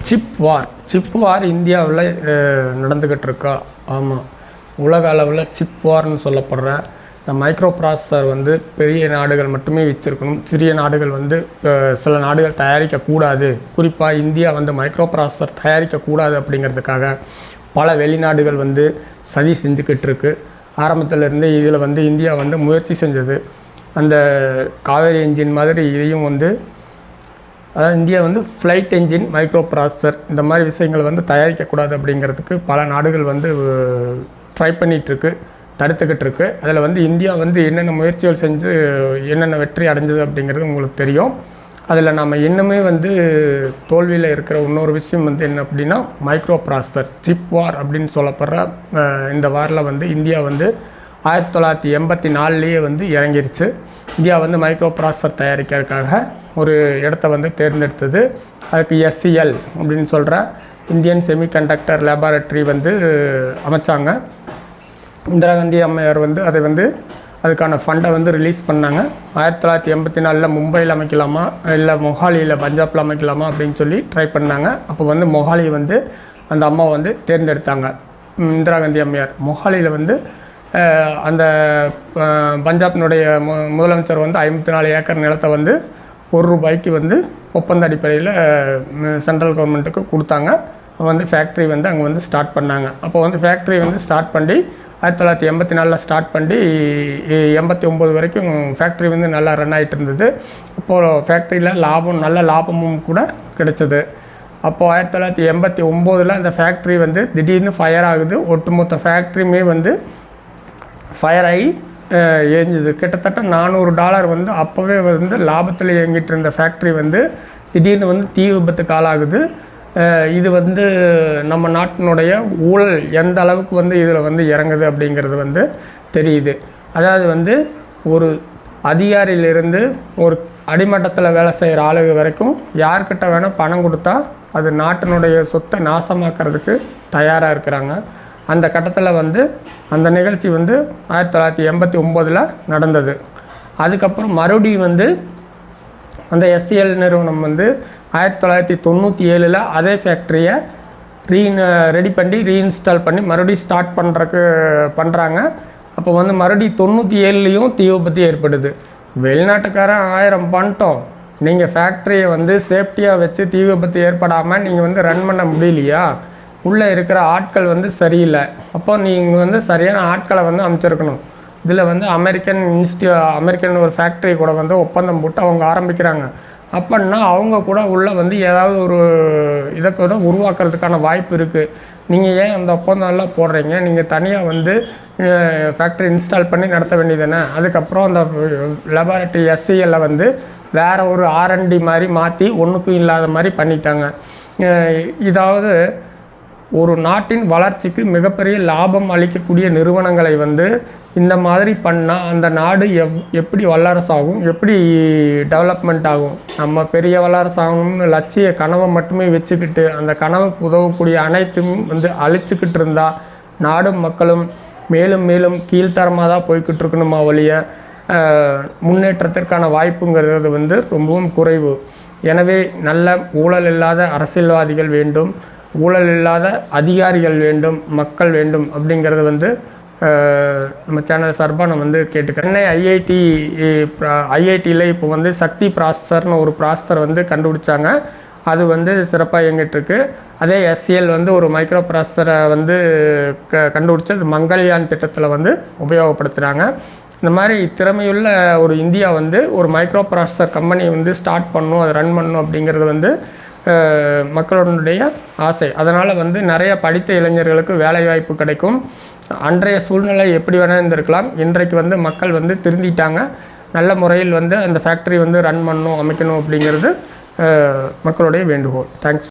Chip வார் இந்தியாவில் நடந்துக்கிட்டு இருக்கா? ஆமாம், உலக அளவில் சிப் வார்னு சொல்லப்படுற இந்த மைக்ரோ ப்ராசஸர் வந்து பெரிய நாடுகள் மட்டுமே வச்சுருக்கணும், சிறிய நாடுகள் வந்து சில நாடுகள் தயாரிக்கக்கூடாது. குறிப்பாக இந்தியா வந்து மைக்ரோ ப்ராசஸர் தயாரிக்கக்கூடாது அப்படிங்கிறதுக்காக பல வெளிநாடுகள் வந்து சதி செஞ்சுக்கிட்டு இருக்கு. ஆரம்பத்திலேருந்து இதில் வந்து இந்தியா வந்து முயற்சி செஞ்சது. அந்த காவேரி என்ஜின் மாதிரி இதையும் வந்து, அதாவது இந்தியா வந்து ஃப்ளைட் என்ஜின், மைக்ரோ ப்ராசஸர் இந்த மாதிரி விஷயங்கள் வந்து தயாரிக்கக்கூடாது அப்படிங்கிறதுக்கு பல நாடுகள் வந்து ட்ரை பண்ணிகிட்ருக்கு, தடுத்துக்கிட்டு இருக்கு. அதில் வந்து இந்தியா வந்து என்னென்ன முயற்சிகள் செஞ்சு என்னென்ன வெற்றி அடைஞ்சது அப்படிங்கிறது உங்களுக்கு தெரியும். அதில் நம்ம இன்னுமே வந்து தோல்வியில் இருக்கிற இன்னொரு விஷயம் வந்து என்ன அப்படின்னா மைக்ரோ ப்ராசஸர், சிப் வார் அப்படின்னு சொல்லப்படுற இந்த வாரில் வந்து இந்தியா வந்து 1984 வந்து இறங்கிருச்சு. இந்தியா வந்து மைக்ரோ ப்ராசஸர் தயாரிக்கிறதுக்காக ஒரு இடத்த வந்து தேர்ந்தெடுத்தது. அதுக்கு SCL அப்படின்னு சொல்கிற இந்தியன் செமிகண்டக்டர் லேபார்ட்ரி வந்து அமைச்சாங்க. இந்திரா காந்தி அம்மையார் வந்து அதை வந்து அதுக்கான ஃபண்டை வந்து ரிலீஸ் பண்ணாங்க. 1984 மும்பையில் அமைக்கலாமா இல்லை மொஹாலியில் பஞ்சாபில் அமைக்கலாமா அப்படின்னு சொல்லி ட்ரை பண்ணாங்க. அப்போ வந்து மொஹாலி வந்து அந்த அம்மா வந்து தேர்ந்தெடுத்தாங்க, இந்திரா காந்தி அம்மையார். மொஹாலியில் வந்து அந்த பஞ்சாபினுடைய முதலமைச்சர் வந்து 54 ஏக்கர் நிலத்தை வந்து ₹1 வந்து ஒப்பந்த அடிப்படையில் சென்ட்ரல் கவர்மெண்ட்டுக்கு கொடுத்தாங்க. வந்து ஃபேக்ட்ரி வந்து அங்கே வந்து ஸ்டார்ட் பண்ணாங்க. அப்போ வந்து ஃபேக்ட்ரி வந்து ஸ்டார்ட் பண்ணி 1984 ஸ்டார்ட் பண்ணி 89 வரைக்கும் ஃபேக்ட்ரி வந்து நல்லா ரன் ஆகிட்டு இருந்தது. அப்போது ஃபேக்ட்ரியில் நல்ல லாபமும் கூட கிடைச்சது. அப்போது 1989 அந்த ஃபேக்ட்ரி வந்து திடீர்னு ஃபயர் ஆகுது. ஒட்டுமொத்த ஃபேக்ட்ரியுமே வந்து ஃபயர் ஆகி எரிஞ்சுது. கிட்டத்தட்ட $400 வந்து அப்போவே வந்து லாபத்தில் இயங்கிட்டு இருந்த ஃபேக்ட்ரி வந்து திடீர்னு வந்து தீ விபத்துக்கு ஆளாகுது. இது வந்து நம்ம நாட்டினுடைய ஊழல் எந்த அளவுக்கு வந்து இதில் வந்து இறங்குது அப்படிங்கிறது வந்து தெரியுது. அதாவது வந்து ஒரு அதிகாரியிலிருந்து ஒரு அடிமட்டத்தில் வேலை செய்கிற ஆளுங்க வரைக்கும் யார்கிட்ட வேணால் பணம் கொடுத்தா அது நாட்டினுடைய சொத்தை நாசமாக்கிறதுக்கு தயாராக இருக்கிறாங்க. அந்த கட்டத்தில் வந்து அந்த நிகழ்ச்சி வந்து 1989 நடந்தது. அதுக்கப்புறம் மறுபடியும் வந்து அந்த SCL நிறுவனம் வந்து 1997 அதே ஃபேக்ட்ரியை ரெடி பண்ணி ரீஇன்ஸ்டால் பண்ணி மறுபடியும் ஸ்டார்ட் பண்ணுறாங்க. அப்போ வந்து மறுபடியும் 97 தீ விபத்து ஏற்படுது. வெளிநாட்டுக்காரன் 1000 பண்ணிட்டோம், நீங்கள் ஃபேக்ட்ரியை வந்து சேஃப்டியாக வச்சு தீ விபத்து ஏற்படாமல் நீங்கள் வந்து ரன் பண்ண முடியலையா? உள்ளே இருக்கிற ஆட்கள் வந்து சரியில்லை. அப்போ நீங்கள் வந்து சரியான ஆட்களை வந்து அமைச்சிருக்கணும். இதில் வந்து அமெரிக்கன் ஒரு ஃபேக்ட்ரி கூட வந்து ஒப்பந்தம் போட்டு அவங்க ஆரம்பிக்கிறாங்க. அப்படின்னா அவங்க கூட உள்ள வந்து ஏதாவது ஒரு இதை கூட உருவாக்குறதுக்கான வாய்ப்பு இருக்குது. நீங்கள் ஏன் அந்த ஒப்பந்தம் எல்லாம் போடுறீங்க? நீங்கள் தனியாக வந்து ஃபேக்ட்ரி இன்ஸ்டால் பண்ணி நடத்த வேண்டியதானே. அதுக்கப்புறம் அந்த லேபார்ட்ரி SCL வந்து வேறு ஒரு R&D மாதிரி மாற்றி ஒன்றுக்கும் இல்லாத மாதிரி பண்ணிட்டாங்க. இதாவது ஒரு நாட்டின் வளர்ச்சிக்கு மிகப்பெரிய லாபம் அளிக்கக்கூடிய நிறுவனங்களை வந்து இந்த மாதிரி பண்ணால் அந்த நாடு எப்படி வல்லரசாகும், எப்படி டெவலப்மெண்ட் ஆகும்? நம்ம பெரிய வல்லரசாகணும்னு லட்சிய கனவை மட்டுமே வச்சுக்கிட்டு அந்த கனவுக்கு உதவக்கூடிய அனைத்தும் வந்து அழிச்சிக்கிட்டு இருந்தால் நாடும் மக்களும் மேலும் மேலும் கீழ்த்தரமாக தான் போய்கிட்டு இருக்கணுமா ஒழிய முன்னேற்றத்திற்கான வாய்ப்புங்கிறது வந்து ரொம்பவும் குறைவு. எனவே நல்ல ஊழல் இல்லாத அரசியல்வாதிகள் வேண்டும், ஊழல் இல்லாத அதிகாரிகள் வேண்டும், மக்கள் வேண்டும் அப்படிங்கிறது வந்து நம்ம சேனல் சார்பாக நான் வந்து கேட்டுக்கிறேன். சென்னை ஐஐடியில் இப்போ வந்து சக்தி ப்ராசஸர்னு ஒரு ப்ராசஸர் வந்து கண்டுபிடிச்சாங்க. அது வந்து சிறப்பாக இயங்கிட்டுருக்கு. அதே SCL வந்து ஒரு மைக்ரோ ப்ராசஸரை வந்து கண்டுபிடிச்சி அது மங்கள்யான் திட்டத்தில் வந்து உபயோகப்படுத்துகிறாங்க. இந்த மாதிரி திறமையுள்ள ஒரு இந்தியா வந்து ஒரு மைக்ரோ ப்ராசஸர் கம்பெனி வந்து ஸ்டார்ட் பண்ணணும், அதை ரன் பண்ணணும் அப்படிங்கிறது வந்து மக்களுடைய ஆசை. அதனால் வந்து நிறைய படித்த இளைஞர்களுக்கு வேலைவாய்ப்பு கிடைக்கும். அன்றைய சூழ்நிலை எப்படி வேணால் இருந்திருக்கலாம். இன்றைக்கு வந்து மக்கள் வந்து திருந்திட்டாங்க. நல்ல முறையில் வந்து அந்த ஃபேக்ட்ரி வந்து ரன் பண்ணணும், அமைக்கணும் அப்படிங்கிறது மக்களுடைய வேண்டுகோள். தேங்க்ஸ்.